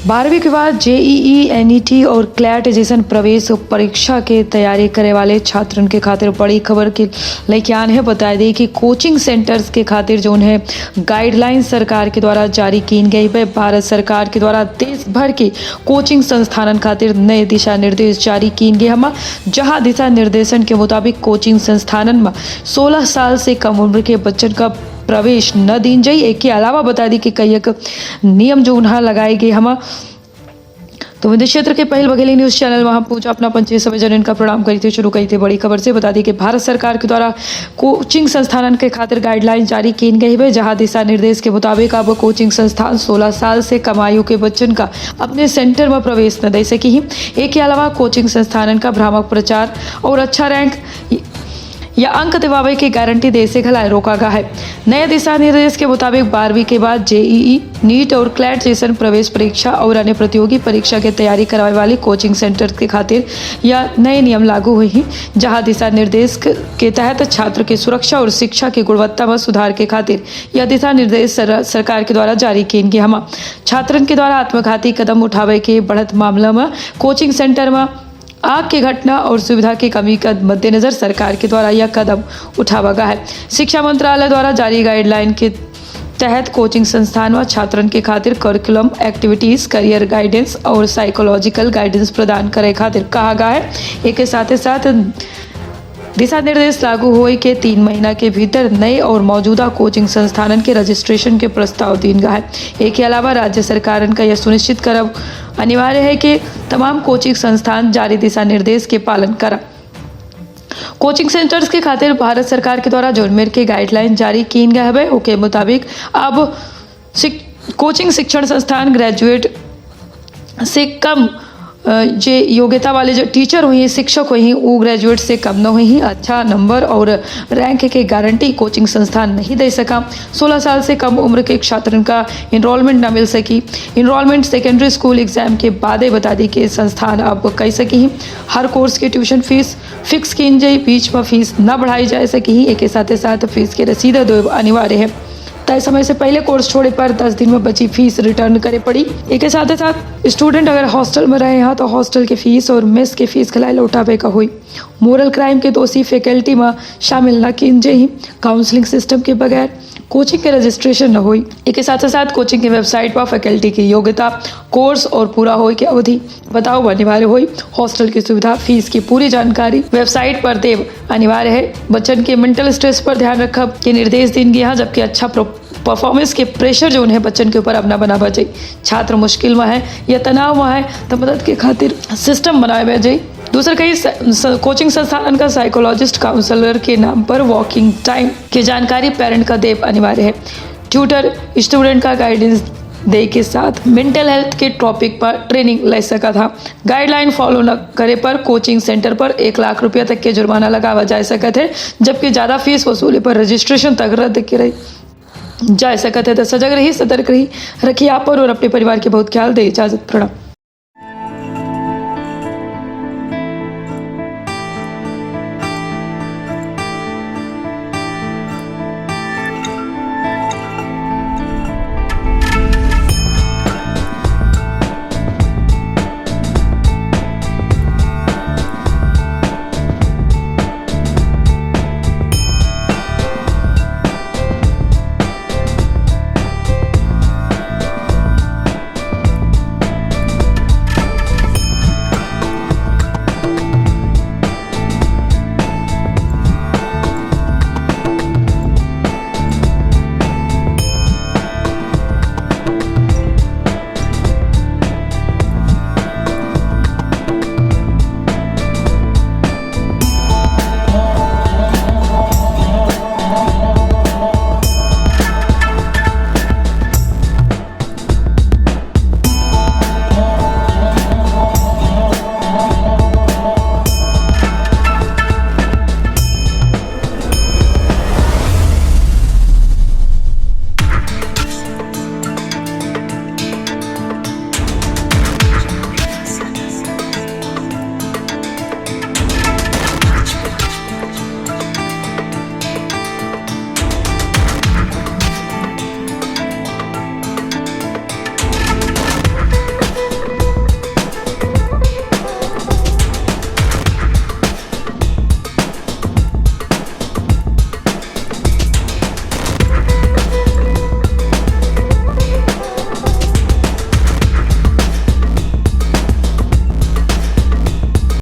12वीं के बाद जेईई, एनईटी और क्लैट जैसन प्रवेश परीक्षा के तैयारी करे वाले छात्रन के खातिर बड़ी खबर के लेके आने हैं। बता दें कि कोचिंग सेंटर्स के खातिर जो है गाइडलाइन सरकार के द्वारा जारी की गई है। भारत सरकार के द्वारा देश भर के कोचिंग संस्थानन खातिर नए दिशा निर्देश जारी की गए हम, जहां दिशा निर्देशन के मुताबिक कोचिंग संस्थानन में 16 साल से कम उम्र के बच्चन का प्रवेश न दीन जाई। एक के अलावा बता दी कि कई एक नियम जो उन्हें लगाए गए हम। तो विदेश क्षेत्र के पहल बघेली न्यूज चैनल वहां पूछा अपना पंचे समय जन इनका प्रणाम करी थे शुरू करी थे। बड़ी खबर से बता दी कि भारत सरकार के द्वारा कोचिंग संस्थानन के खातिर गाइडलाइन जारी की गई है, जहां दिशा निर्देश के मुताबिक अब कोचिंग संस्थान 16 साल से कम आयु के बच्चन का अपने सेंटर में प्रवेश न दे सकी। एक के अलावा कोचिंग संस्थानन का भ्रामक प्रचार और अच्छा रैंक या अंक दिवावे की गारंटी दे से खिलाए रोका गया है। नए दिशा निर्देश के मुताबिक 12वीं के बाद जेईई, नीट और क्लैट जैसन प्रवेश परीक्षा और अन्य प्रतियोगी परीक्षा की तैयारी करवाने वाली कोचिंग सेंटर के खातिर यह नए नियम लागू हुए हैं, जहां दिशा निर्देश के तहत छात्र की सुरक्षा और शिक्षा की गुणवत्ता में सुधार के खातिर यह दिशा निर्देश सरकार के द्वारा जारी किए गए हम। छात्रन के द्वारा आत्मघाती कदम उठावे के बढ़त मामला में कोचिंग सेंटर में आग की घटना और सुविधा की कमी के मद्देनजर सरकार के द्वारा यह कदम उठावा गया है। शिक्षा मंत्रालय द्वारा जारी गाइडलाइन के तहत कोचिंग संस्थान व छात्रन के खातिर करिकुलम एक्टिविटीज, करियर गाइडेंस और साइकोलॉजिकल गाइडेंस प्रदान करे खातिर कहा गया है। एक के साथ दिशा निर्देश लागू हुए के 3 महीना के भीतर नए और मौजूदा कोचिंग संस्थानन के रजिस्ट्रेशन के प्रस्ताव दिया गया है। एक के अलावा राज्य सरकार का यह सुनिश्चित करब अनिवार्य है कि तमाम कोचिंग संस्थान जारी दिशा निर्देश के पालन करा। कोचिंग सेंटर्स के खातिर भारत सरकार के द्वारा जोनमेर के गाइडलाइन जारी की गया है। उसके मुताबिक अब कोचिंग शिक्षण संस्थान ग्रेजुएट से कम जे योग्यता वाले जो टीचर हुई, शिक्षक हुई, वो ग्रेजुएट से कम न हुई। अच्छा नंबर और रैंक के गारंटी कोचिंग संस्थान नहीं दे सका। 16 साल से कम उम्र के छात्रों का इनरोलमेंट न मिल सकी। इनरोलमेंट सेकेंडरी स्कूल एग्जाम के बाद बता दी कि संस्थान अब कह सकी हर कोर्स की ट्यूशन फीस फिक्स की जाए, बीच में फीस न बढ़ाई जा सकी। एक के साथ फीस की रसीद दो अनिवार्य है। तय समय से पहले कोर्स छोड़े पर 10 दिन में बची फीस रिटर्न करे पड़ी। एक के साथ स्टूडेंट अगर हॉस्टल में रहे हैं तो हॉस्टल की फीस और मेस की फीस खिलाए लौटावे का हुई। मोरल क्राइम के दोषी फैकल्टी में शामिल न की जाए। काउंसलिंग सिस्टम के बगैर कोचिंग के रजिस्ट्रेशन न हुई। एक के साथ कोचिंग की वेबसाइट पर फैकल्टी की योग्यता, कोर्स और पूरा हो की अवधि बताओ अनिवार्य हुई। हॉस्टल की सुविधा, फीस की पूरी जानकारी वेबसाइट पर देव अनिवार्य है। बच्चन के मेंटल स्ट्रेस पर ध्यान रखब के निर्देश दिन गया, जबकि अच्छा परफॉर्मेंस के प्रेशर जो उन्हें बच्चन के ऊपर अपना बना जाए। छात्र मुश्किल में है या तनाव में है तो मदद के खातिर सिस्टम बनाया जाए। दूसरा कई कोचिंग संस्थान का साइकोलॉजिस्ट, काउंसलर के नाम पर वॉकिंग टाइम की जानकारी पेरेंट का देव अनिवार्य है। ट्यूटर स्टूडेंट का गाइडेंस दे के साथ मेंटल हेल्थ के टॉपिक पर ट्रेनिंग ले सका था। गाइडलाइन फॉलो न करे पर कोचिंग सेंटर पर 1 लाख रुपया तक के जुर्माना लगावा जा सकते हैं, जबकि ज़्यादा फीस वसूली पर रजिस्ट्रेशन तक रद्द की रही जा सकते हैं। तो सजग रही, सतर्क रही, रखिए आप पर और अपने परिवार के बहुत ख्याल दे। इजाजत, प्रणाम।